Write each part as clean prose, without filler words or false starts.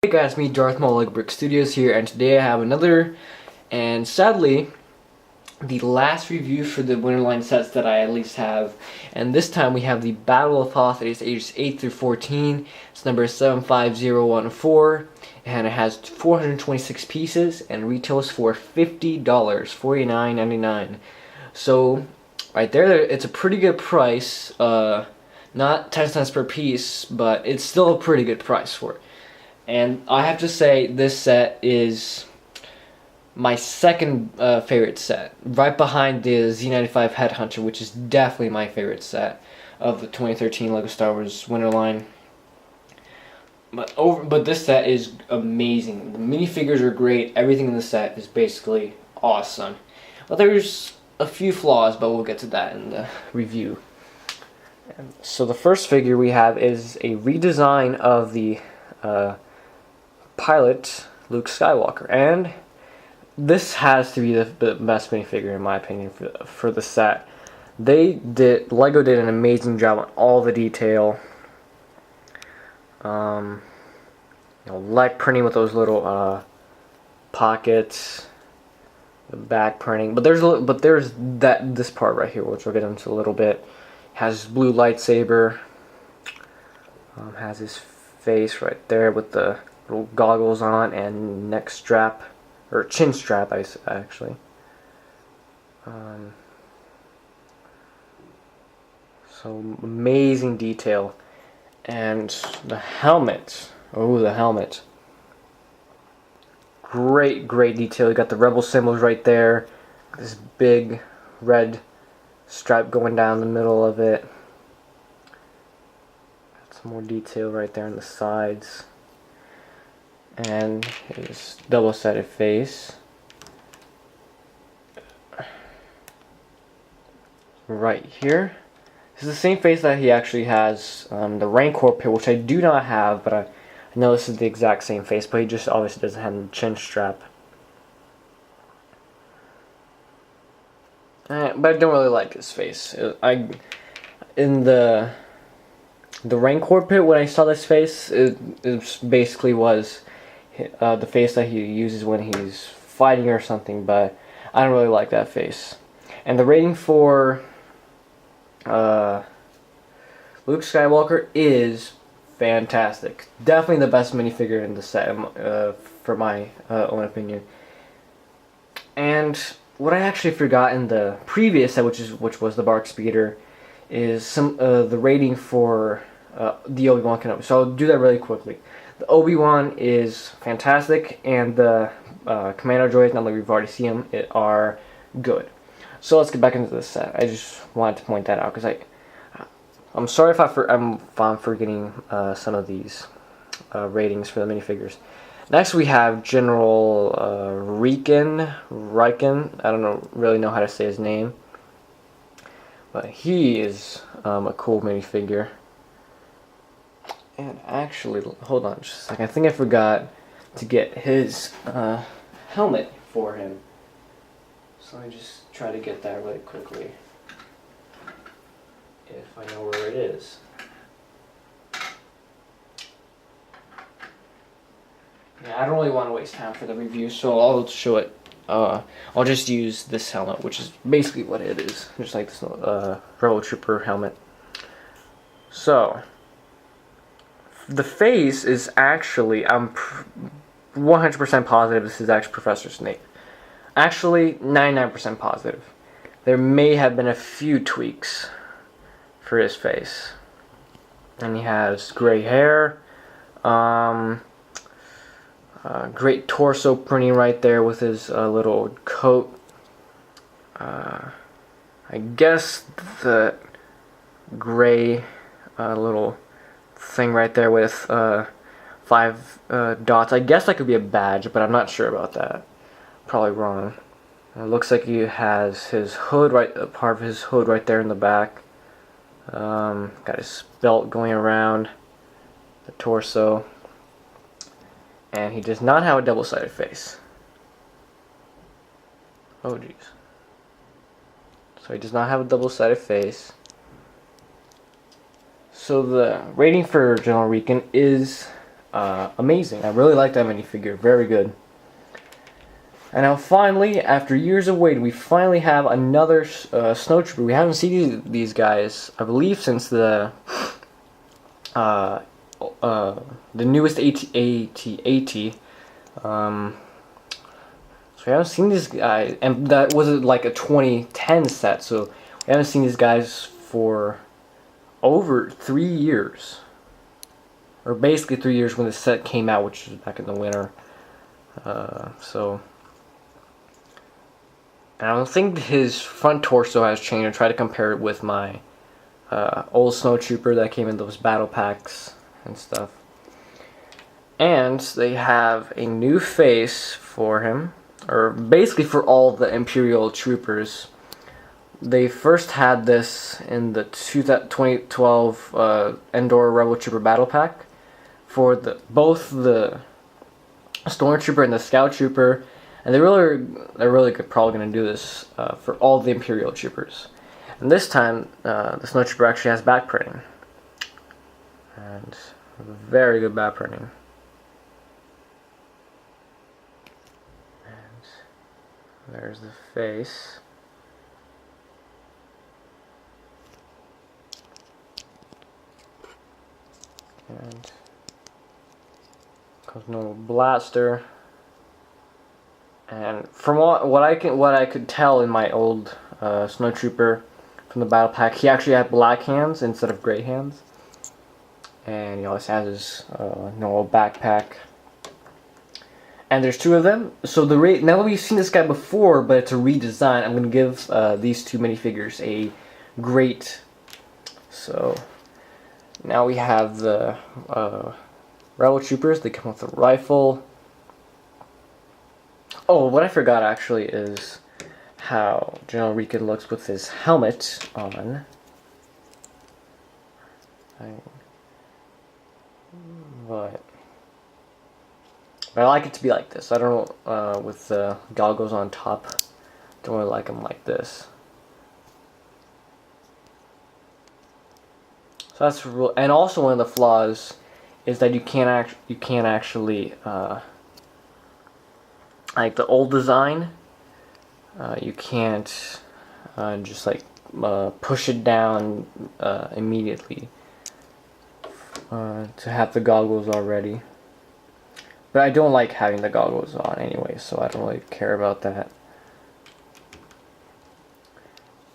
Hey guys, me Darth Maul Brick Studios here, and today I have another, and sadly, the last review for the Winterline sets that I at least have. And this time we have the Battle of Hoth. It is ages 8 through 14. It's number 75014, and it has 426 pieces, and retails for $50, $49.99. So, right there, it's a pretty good price. Not 10 cents per piece, but it's still a pretty good price for it. And I have to say, this set is my second favorite set, right behind the Z95 Headhunter, which is definitely my favorite set of the 2013 LEGO Star Wars Winterline. But this set is amazing. The minifigures are great. Everything in the set is basically awesome. But there's a few flaws, but we'll get to that in the review. So the first figure we have is a redesign of the pilot Luke Skywalker, and this has to be the best minifigure in my opinion for the set. LEGO did an amazing job on all the detail. Leg printing with those little pockets, the back printing, but there's this part right here, which we'll get into a little bit. Has his blue lightsaber. Has his face right there with the little goggles on and neck strap, or chin strap, actually. So amazing detail. And the helmet. Oh, the helmet. Great detail. You got the rebel symbols right there. This big red stripe going down the middle of it. Some more detail right there on the sides. And his double-sided face. Right here. This is the same face that he actually has the Rancor pit, which I do not have, but I know this is the exact same face, but he just obviously doesn't have the chin strap. But I don't really like his face. In the Rancor pit, when I saw this face, it basically was the face that he uses when he's fighting or something, but I don't really like that face. And the rating for Luke Skywalker is fantastic. Definitely the best minifigure in the set, for my own opinion. And what I actually forgot in the previous set, which was the Bark Speeder, is the rating for the Obi-Wan Kenobi. So I'll do that really quickly. The Obi-Wan is fantastic, and the Commando droids, now that we've already seen them, are good. So let's get back into this set. I just wanted to point that out because I'm sorry if I'm forgetting some of these ratings for the minifigures. Next we have General Riken. I don't really know how to say his name, but he is a cool minifigure. And actually, hold on just a second. I think I forgot to get his helmet for him. So let me just try to get that really quickly, if I know where it is. Yeah, I don't really want to waste time for the review, so I'll show it. I'll just use this helmet, which is basically what it is, just like this Rebel Trooper helmet. So the face is actually, I'm 100% positive this is actually Professor Snape. Actually, 99% positive. There may have been a few tweaks for his face. And he has gray hair. Great torso printing right there with his little coat. I guess the gray little thing right there with 5 dots. I guess that could be a badge, but I'm not sure about that. Probably wrong. It looks like he has his hood part of his hood right there in the back. Got his belt going around the torso, and he does not have a double-sided face. Oh jeez. So he does not have a double-sided face. So the rating for General Riken is amazing. I really like that minifigure. Very good. And now finally, after years of waiting, we finally have another Snow Trooper. We haven't seen these guys, I believe, since the newest AT-AT. So we haven't seen these guys, and that was like a 2010 set, so we haven't seen these guys for over 3 years. Or basically 3 years when the set came out, which was back in the winter. And I don't think his front torso has changed. I try to compare it with my old Snow Trooper that came in those battle packs and stuff. And they have a new face for him, or basically for all the Imperial Troopers. They first had this in the 2012 Endor Rebel Trooper Battle Pack for both the Stormtrooper and the Scout Trooper, and they're really probably going to do this for all the Imperial Troopers. And this time, the Snow Trooper actually has back printing, and very good back printing. And there's the face. And comes normal blaster. And from what I could tell in my old Snow Trooper from the battle pack, he actually had black hands instead of gray hands. And he also has his normal backpack. And there's 2 of them. So now that we've seen this guy before, but it's a redesign, I'm gonna give these 2 minifigures a great. So now we have the Rebel Troopers. They come with a rifle. Oh, what I forgot actually is how General Regan looks with his helmet on. But I like it to be like this. I don't with the goggles on top. Don't really like them like this. So that's real. And also one of the flaws is that you can't actually like the old design. You can't just like push it down immediately to have the goggles already. But I don't like having the goggles on anyway, so I don't really care about that.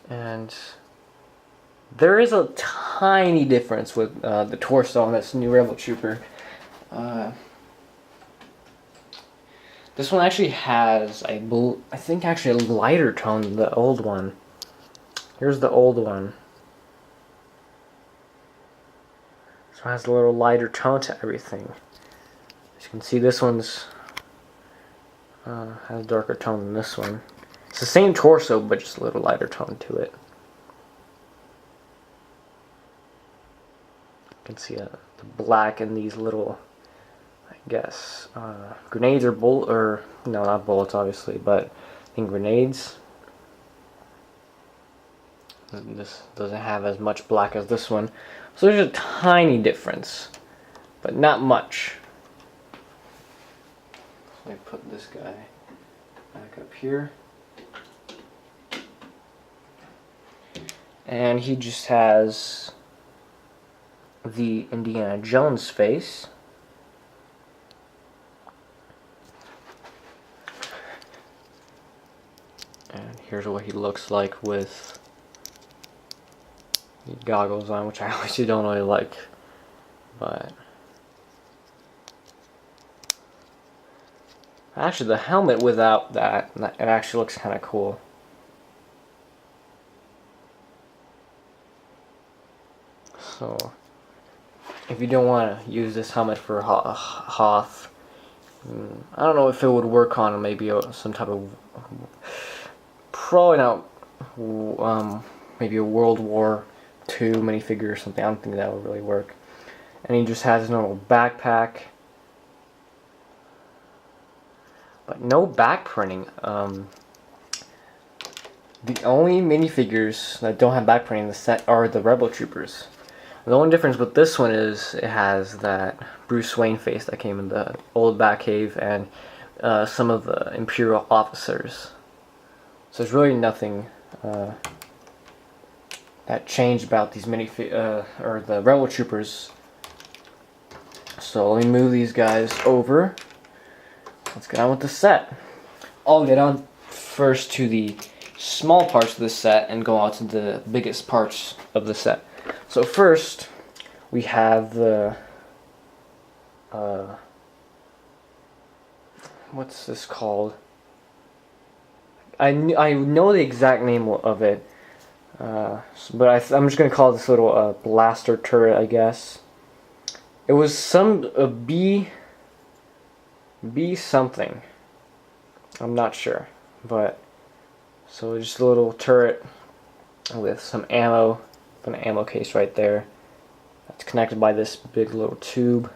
And there is a tiny difference with the torso on this new Rebel Trooper. This one actually has I think actually a lighter tone than the old one. Here's the old one. So it has a little lighter tone to everything. As you can see, this one's has a darker tone than this one. It's the same torso, but just a little lighter tone to it. You can see the black in these little, I guess, grenades or no, not bullets obviously, but I think grenades. This doesn't have as much black as this one, so there's a tiny difference, but not much. So let me put this guy back up here. And he just has the Indiana Jones face. And here's what he looks like with the goggles on, which I actually don't really like, but actually the helmet without that, it actually looks kind of cool. So if you don't want to use this helmet for Hoth, I don't know if it would work on maybe some type of, probably not, maybe a World War II minifigure or something. I don't think that would really work. And he just has his normal backpack, but no back printing. The only minifigures that don't have back printing in the set are the Rebel Troopers. The only difference with this one is it has that Bruce Wayne face that came in the old Batcave, and some of the Imperial officers. So there's really nothing that changed about these or the Rebel Troopers. So let me move these guys over. Let's get on with the set. I'll get on first to the small parts of the set and go on to the biggest parts of the set. So first, we have the what's this called? I know the exact name of it, but I'm just gonna call this little blaster turret, I guess. It was some B something. I'm not sure, but so just a little turret with some ammo, an ammo case right there. That's connected by this big little tube.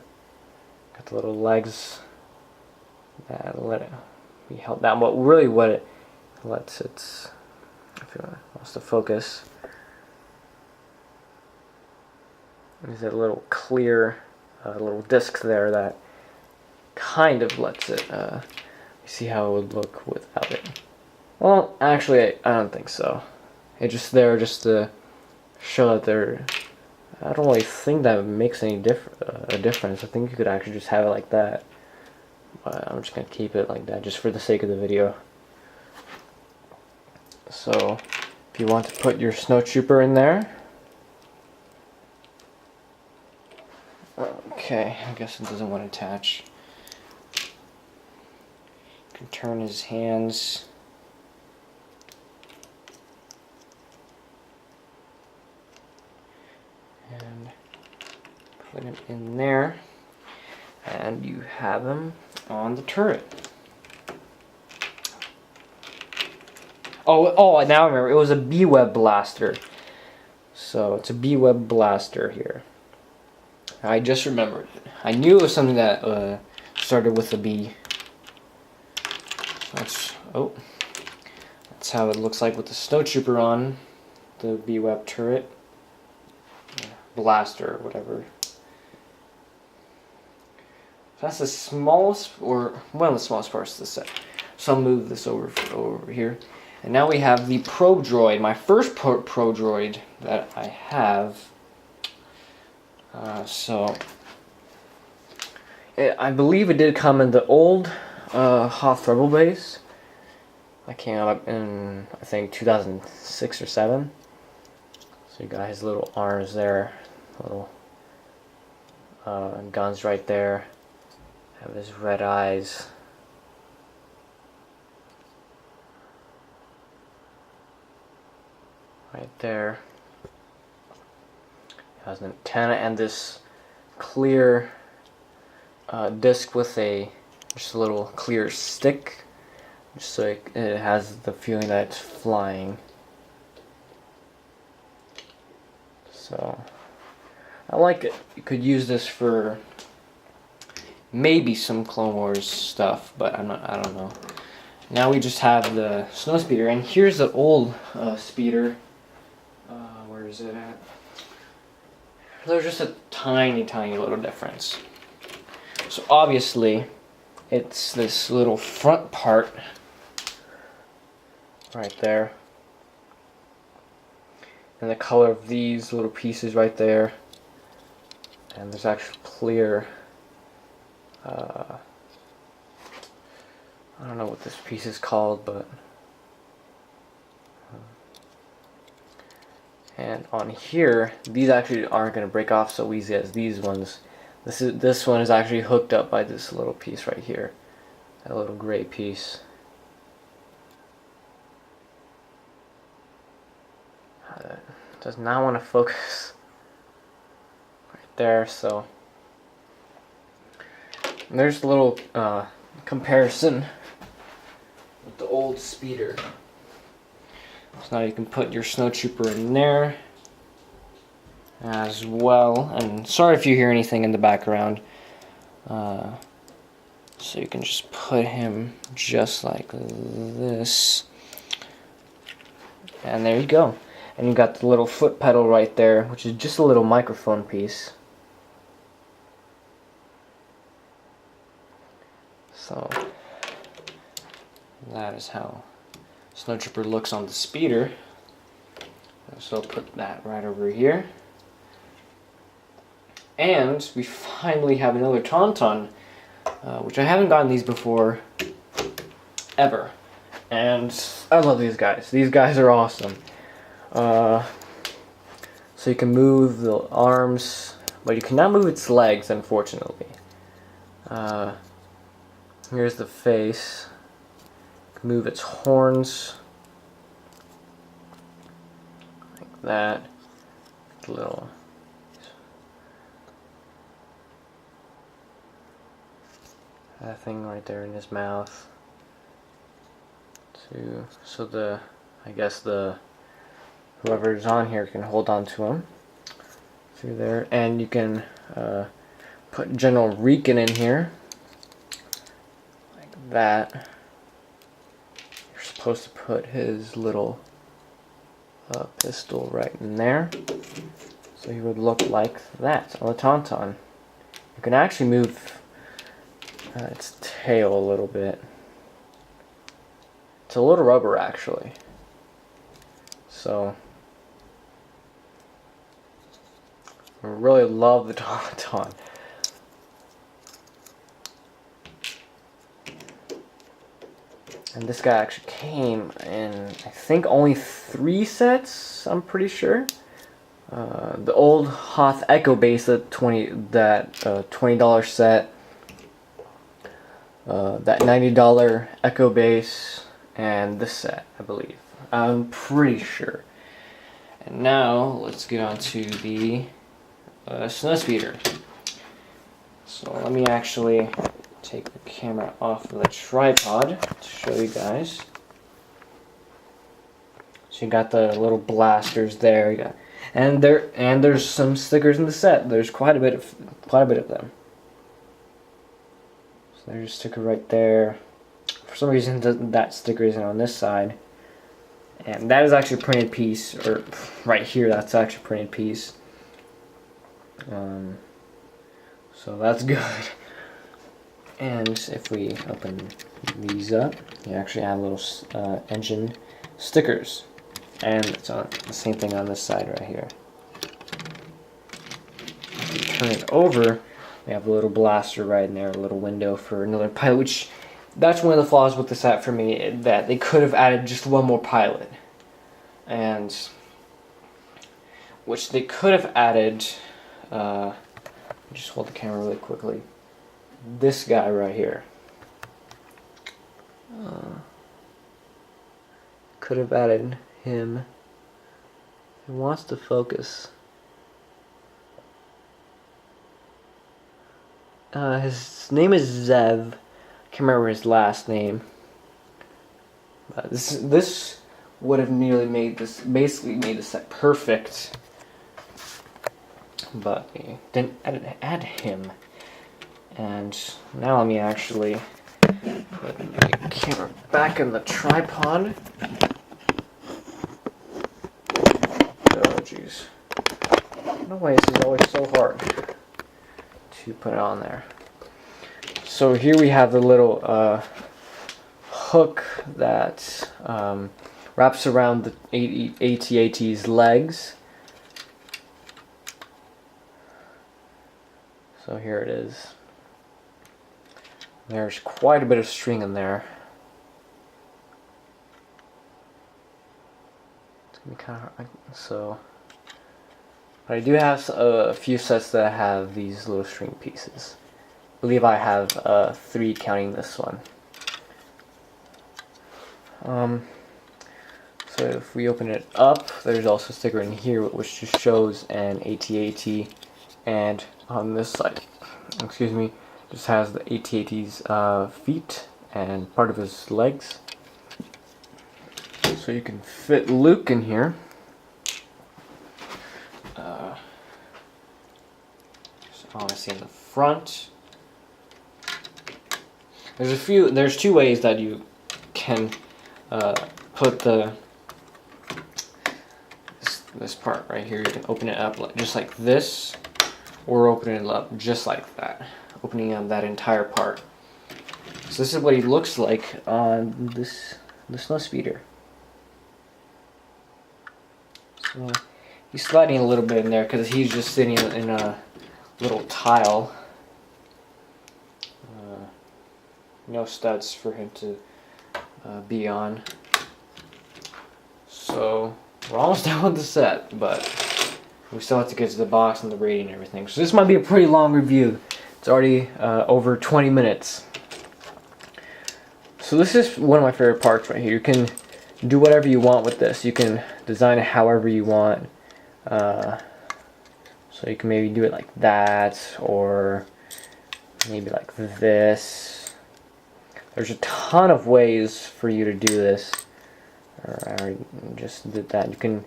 Got the little legs that let it be held down. But really, what it lets if it wants to focus, is a little clear little disc there that kind of lets it. See how it would look without it. Well, actually, I don't think so. It's just there just to show that they're. I don't really think that makes any a difference. I think you could actually just have it like that. But I'm just gonna keep it like that just for the sake of the video. So, if you want to put your snowtrooper in there. Okay, I guess it doesn't want to attach. You can turn his hands. And put him in there. And you have him on the turret. Oh, now I remember. It was a B-Web blaster. So it's a B-Web blaster here. I just remembered it. I knew it was something that started with a B. That's how it looks like with the snowtrooper on the B-Web turret. Blaster, or whatever. That's the smallest, or one of the smallest parts of the set. So I'll move this over here. And now we have the probe droid, my first probe droid that I have. I believe it did come in the old Hoth Rebel base. That came out in, I think, 2006 or 7. So you got his little arms there, little guns right there. Have his red eyes. Right there. Has an antenna and this clear disc with just a little clear stick, just so it has the feeling that it's flying. So I like it. You could use this for maybe some Clone Wars stuff, but I don't know. Now we just have the snow speeder, and here's the old speeder. Where is it at? There's just a tiny little difference. So obviously, it's this little front part right there, and the color of these little pieces right there, and there's actually clear. I don't know what this piece is called, but and on here, these actually aren't going to break off so easy as these ones. This one is actually hooked up by this little piece right here, that little gray piece. Does not want to focus right there, so and there's a little comparison with the old speeder. So now you can put your snowtrooper in there as well. And sorry if you hear anything in the background. So you can just put him just like this. And there you go. And you got the little foot pedal right there, which is just a little microphone piece. So that is how Snowtrooper looks on the speeder. So I'll put that right over here. And we finally have another Tauntaun, which I haven't gotten these before, ever. And I love these guys. These guys are awesome. So you can move the arms, but you cannot move its legs, unfortunately. Here's the face. You can move its horns. Like that. Little. That thing right there in his mouth. So the, I guess whoever's on here can hold on to him through there, and you can put General Riken in here like that. You're supposed to put his little pistol right in there, so he would look like that on the Tauntaun. You can actually move its tail a little bit. It's a little rubber, actually. So I really love the Tauntaun. And this guy actually came in, I think, only 3 sets, I'm pretty sure. The old Hoth Echo base, that $20 set, that $90 Echo base, and this set, I believe. I'm pretty sure. And now let's get on to the Snowspeeder. So let me actually take the camera off of the tripod to show you guys. So you got the little blasters there, and there's some stickers in the set. There's quite a bit of them. So there's a sticker right there. For some reason that sticker isn't on this side, and that is actually a printed piece, or right here that's actually a printed piece. So that's good. And if we open these up, you actually have little engine stickers, and it's on the same thing on this side right here. If you turn it over, we have a little blaster right in there, a little window for another pilot, which that's one of the flaws with the set for me, that they could have added just one more pilot. And which they could have added, just hold the camera really quickly, this guy right here. Could have added him. He wants to focus. His name is Zev. Can't remember his last name. But this would have nearly basically made the set perfect. But we didn't add him. And now let me actually put the camera back in the tripod. Oh jeez. No way, this is always so hard to put it on there. So here we have the little hook that wraps around the AT-AT's legs. So here it is. There's quite a bit of string in there. It's gonna be kind of hard. So, but I do have a few sets that have these little string pieces. I believe I have 3 counting this one. So if we open it up, there's also a sticker in here which just shows an AT-AT, and on this side, excuse me, just has the AT-AT's feet and part of his legs. So you can fit Luke in here. Just obviously in the front. There's 2 ways that you can put this part right here. You can open it up just like this, or open it up just like that, opening up that entire part. So this is what he looks like on the snow speeder. So he's sliding a little bit in there because he's just sitting in a little tile. No studs for him to be on. So we're almost done with the set, but we still have to get to the box and the rating and everything. So this might be a pretty long review. It's already over 20 minutes. So this is one of my favorite parts right here. You can do whatever you want with this. You can design it however you want. So you can maybe do it like that, or maybe like this. There's a ton of ways for you to do this. I already just did that. You can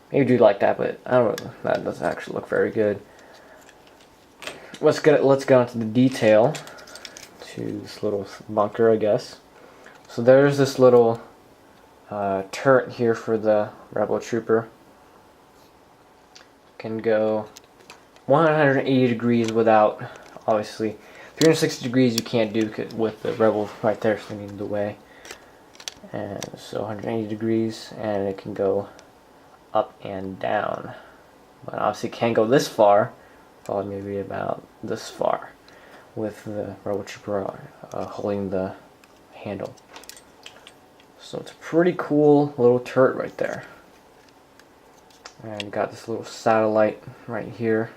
maybe do it like that, but I don't know. That doesn't actually look very good. Let's get onto the detail to this little bunker, I guess. So there's this little turret here for the Rebel Trooper. Can go 180 degrees without, obviously. 360 degrees you can't do with the Rebel right there standing in the way. And so 180 degrees, and it can go up and down. But obviously it can't go this far, probably maybe about this far, with the Rebel Trooper holding the handle. So it's a pretty cool little turret right there. And you got this little satellite right here.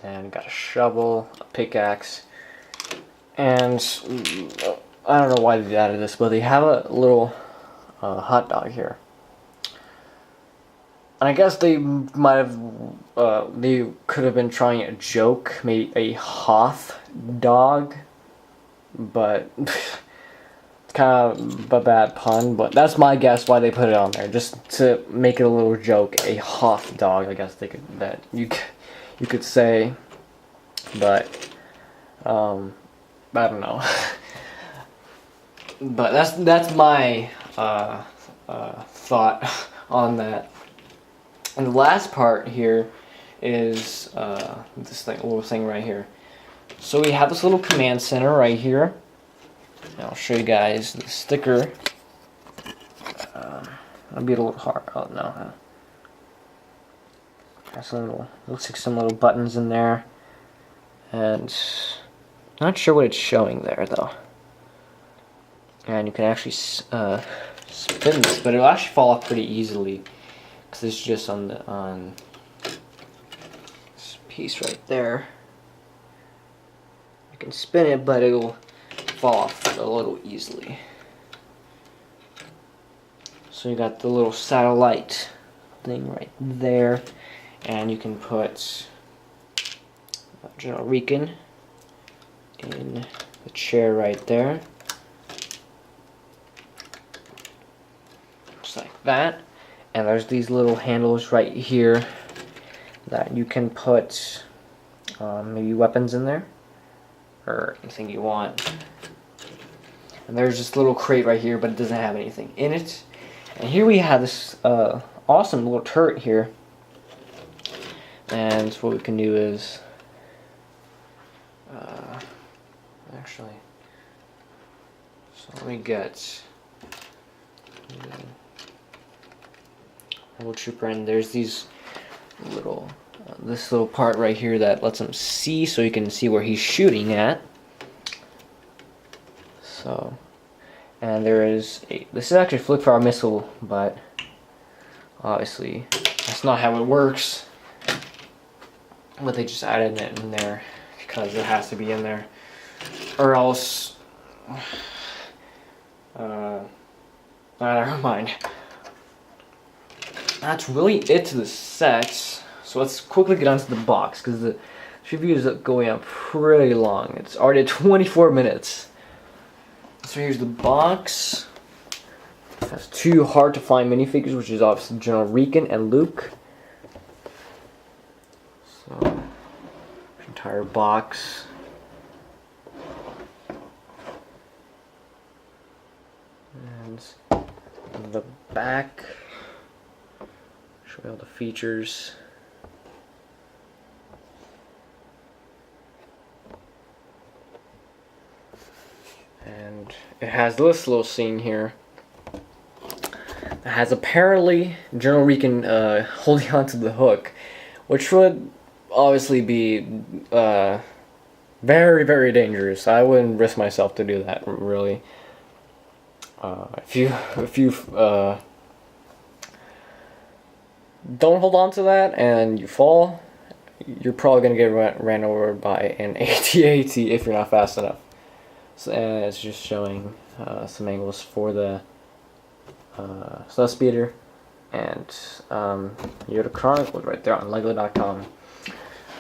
And got a shovel, a pickaxe, and I don't know why they added this, but they have a little hot dog here. And I guess they might have, they could have been trying a joke, maybe a Hoth dog, but it's kind of a bad pun, but that's my guess why they put it on there, just to make it a little joke, a Hoth dog, I guess you could say, but I don't know. But that's my thought on that. And the last part here is this little thing right here. So we have this little command center right here. And I'll show you guys the sticker. It'll be a little hard. Oh no. Has looks like some little buttons in there, and not sure what it's showing there though. And you can actually spin this, but it'll actually fall off pretty easily because it's just on this piece right there. You can spin it, but it'll fall off a little easily. So you got the little satellite thing right there. And you can put General Rican in the chair right there. Just like that. And there's these little handles right here that you can put maybe weapons in there, or anything you want. And there's this little crate right here, but it doesn't have anything in it. And here we have this awesome little turret here. And what we can do is, actually, so let me get Rebel Trooper, and there's these little, this little part right here that lets him see, so you can see where he's shooting at. So, and there is this is actually a flip fire missile, but obviously that's not how it works. But they just added it in there because it has to be in there, or else never mind. That's really it to the set. So let's quickly get onto the box because the review is going on pretty long. It's already at 24 minutes. So here's the box. It has two hard to find minifigures, which is obviously General Rican and Luke. So, entire box. And the back. Show you all the features. it has this little scene here. It has apparently General Rican holding onto the hook, which would obviously be very, very dangerous. I wouldn't risk myself to do that, really. If you don't hold on to that and you fall, you're probably gonna get ran over by an AT-AT if you're not fast enough. So, and it's just showing some angles for the snow speeder, and Yoda Chronicles right there on Lego.com.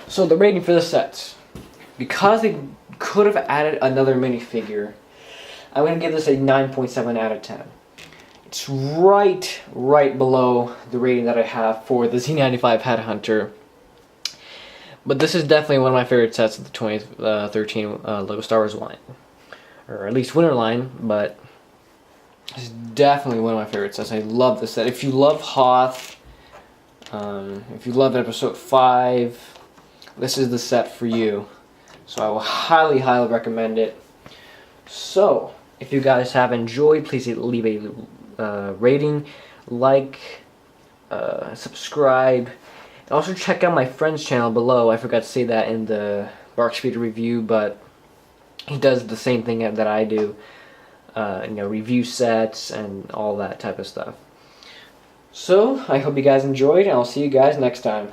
So the rating for this set, because they could have added another minifigure, I'm gonna give this a 9.7 out of 10. It's right below the rating that I have for the Z95 Headhunter. But this is definitely one of my favorite sets of the 2013 Lego Star Wars line. Or at least Winter line, but it's definitely one of my favorite sets. I love this set. If you love Hoth, if you love Episode 5, this is the set for you. So I will highly recommend it. So, if you guys have enjoyed, please leave a rating, like, subscribe. And also check out my friend's channel below. I forgot to say that in the Bark Speeder review, but he does the same thing that I do. Review sets and all that type of stuff. So, I hope you guys enjoyed, and I'll see you guys next time.